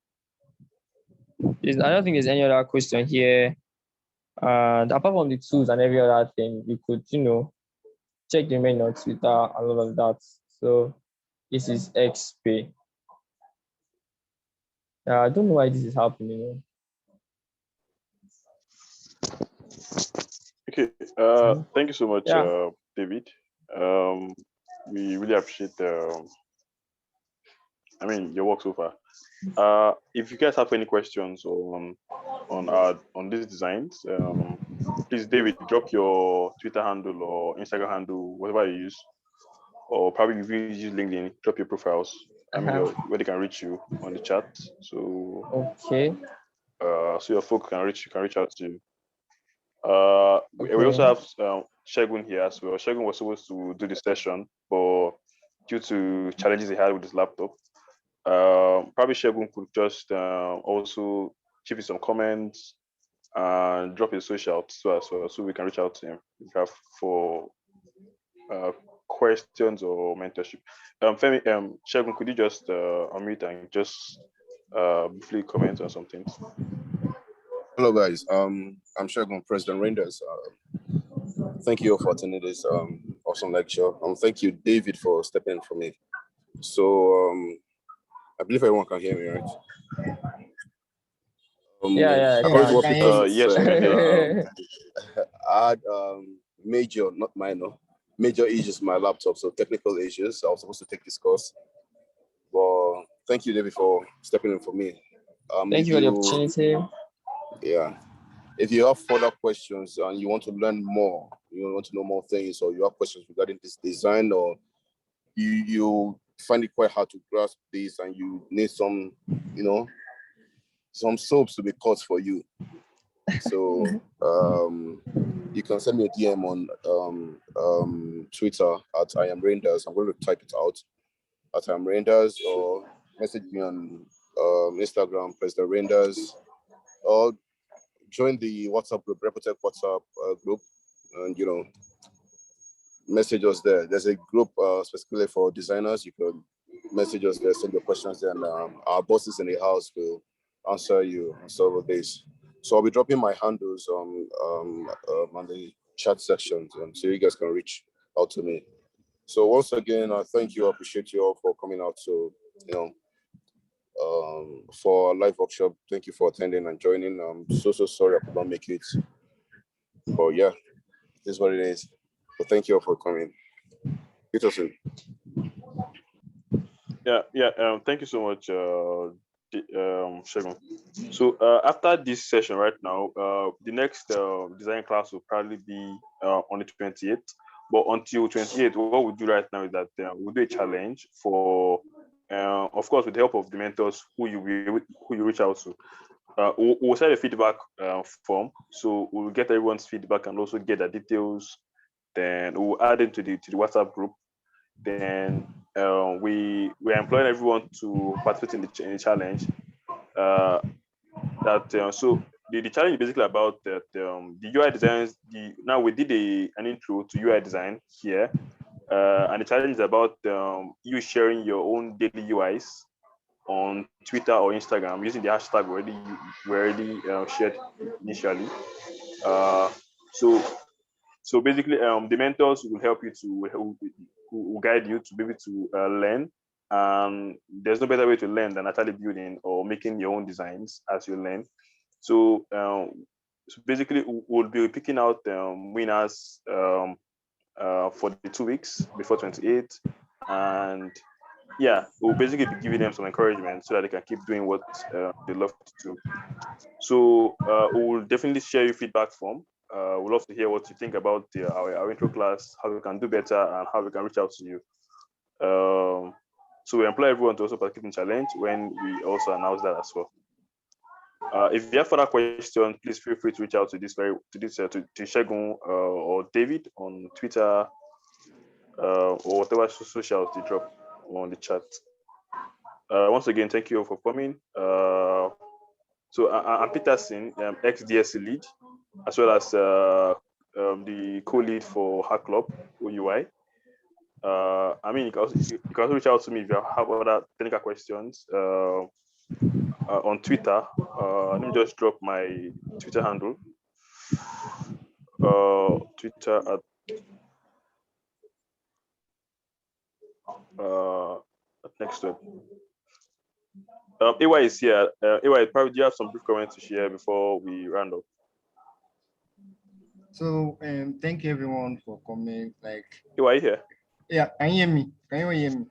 Speaker 3: I don't think there's any other question here. And apart from the tools and every other thing, you could, check the menu on Twitter and all of that. So this is XP. I don't know why this is happening.
Speaker 1: Okay. Thank you so much, David. We really appreciate your work so far. If you guys have any questions on these designs, please, David, drop your Twitter handle or Instagram handle, whatever you use, or probably if you use LinkedIn, drop your profiles. Where they can reach you on the chat. So
Speaker 3: okay.
Speaker 1: So your folk can reach out to you. We also have Shegun here as well. Shegun was supposed to do the session, but due to challenges he had with his laptop, probably Shegun could just also give you some comments and drop his social as well, so we can reach out to him if you have for questions or mentorship. Femi, Shegun, could you just unmute and just briefly comment on something?
Speaker 4: Hello guys, I'm Shegun, President Raindas. Thank you for attending this awesome lecture. Thank you, David, for stepping in for me. So I believe everyone can hear me, right?
Speaker 3: Yes,
Speaker 1: I can hear you.
Speaker 4: I had major, not minor, major issues with my laptop, so technical issues. I was supposed to take this course. But thank you, David, for stepping in for me.
Speaker 3: Thank you for the opportunity.
Speaker 4: Yeah. If you have further questions and you want to learn more, you want to know more things, or you have questions regarding this design, or you find it quite hard to grasp this and you need some, some soaps to be cut for you. So you can send me a DM on Twitter at I am Raindas. I'm going to type it out. Raindas, or message me on Instagram, President Raindas, or join the WhatsApp group, Repotecc WhatsApp group, and message us there. There's a group specifically for designers. You can message us there, send your questions there, and our bosses in the house will answer you on some of this. So I'll be dropping my handles on the chat section, so you guys can reach out to me. So once again, I thank you. I appreciate you all for coming out to, for our live workshop. Thank you for attending and joining. I'm so sorry I could not make it. But yeah, this is what it is. But thank you all for coming. Peterson.
Speaker 1: Yeah. Thank you so much, Shegun. So after this session right now, the next design class will probably be on the 28th. But until 28th, what we'll do right now is that we'll do a challenge for, of course, with the help of the mentors who you reach out to. We'll set a feedback form, so we'll get everyone's feedback and also get the details. Then we'll add it to the WhatsApp group. Then we employ everyone to participate in the challenge. So the challenge is basically about that the UI designs. Now we did an intro to UI design here, and the challenge is about you sharing your own daily UIs on Twitter or Instagram using the hashtag we already shared initially. So basically, the mentors will help you will guide you to be able to learn. There's no better way to learn than actually building or making your own designs as you learn. So basically, we'll be picking out winners for the 2 weeks before 28, and yeah, we'll basically be giving them some encouragement so that they can keep doing what they love to do. So we'll definitely share your feedback form. We'd love to hear what you think about our intro class, how we can do better, and how we can reach out to you. So we employ everyone to also participate in challenge when we also announce that as well. If you have further questions, please feel free to reach out to Shegun or David on Twitter or whatever socials they drop on the chat. Once again, thank you all for coming. So I'm Peterson, ex-GDSC lead, as well as the co-lead for Hack Club OUI. You can also reach out to me if you have other technical questions on Twitter. Let me just drop my Twitter handle. Twitter at next web. AY is here. AY, probably do you have some brief comments to share before we round up?
Speaker 2: So thank you everyone for coming. Like,
Speaker 1: AY here?
Speaker 2: Yeah, can you hear me? Can you hear me?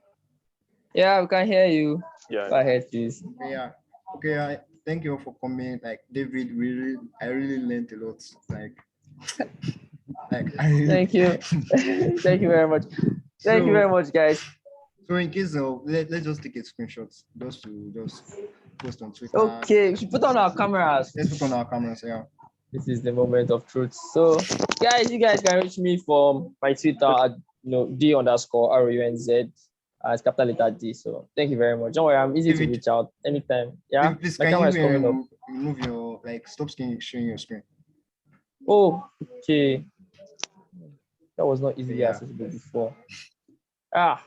Speaker 3: Yeah, we can hear you.
Speaker 1: Yeah.
Speaker 3: Go ahead, please.
Speaker 2: Yeah. Okay. Thank you for coming. Like David, I really learned a lot.
Speaker 3: Thank you. Thank you very much. Thank you very much, guys.
Speaker 2: So in case of let's just take a screenshot just to post on Twitter.
Speaker 3: Okay, we should put on our cameras.
Speaker 2: Let's put on our cameras, yeah.
Speaker 3: This is the moment of truth. So guys, you guys can reach me from my Twitter at D_ROUNZ as capital letter D. So thank you very much. Don't worry, I'm easy to reach out anytime. Yeah.
Speaker 2: Please, my camera is coming up. Remove your stop showing your screen.
Speaker 3: Oh, okay. That was not easily accessible before.
Speaker 2: So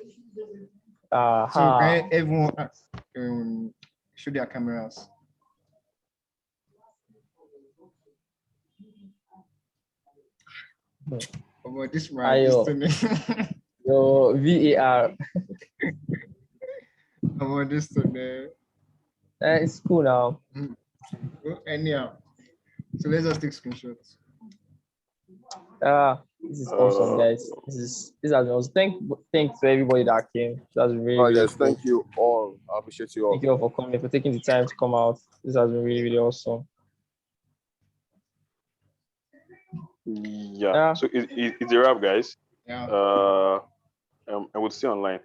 Speaker 2: can everyone show their cameras? About this man.
Speaker 3: Your VAR.
Speaker 2: About this today.
Speaker 3: It's cool now.
Speaker 2: Anyhow. So let's just take screenshots.
Speaker 3: This is awesome, guys. This has been awesome. Thanks to everybody that came. That's really,
Speaker 4: all right, guys. Cool. Thank you all. I appreciate you all.
Speaker 3: Thank you all for coming, for taking the time to come out. This has been really, really awesome.
Speaker 1: Yeah. So it's a wrap, guys.
Speaker 2: Yeah.
Speaker 1: I would see online.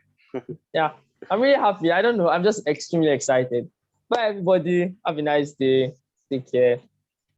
Speaker 3: Yeah, I'm really happy. I don't know. I'm just extremely excited. Bye, everybody. Have a nice day. Take care.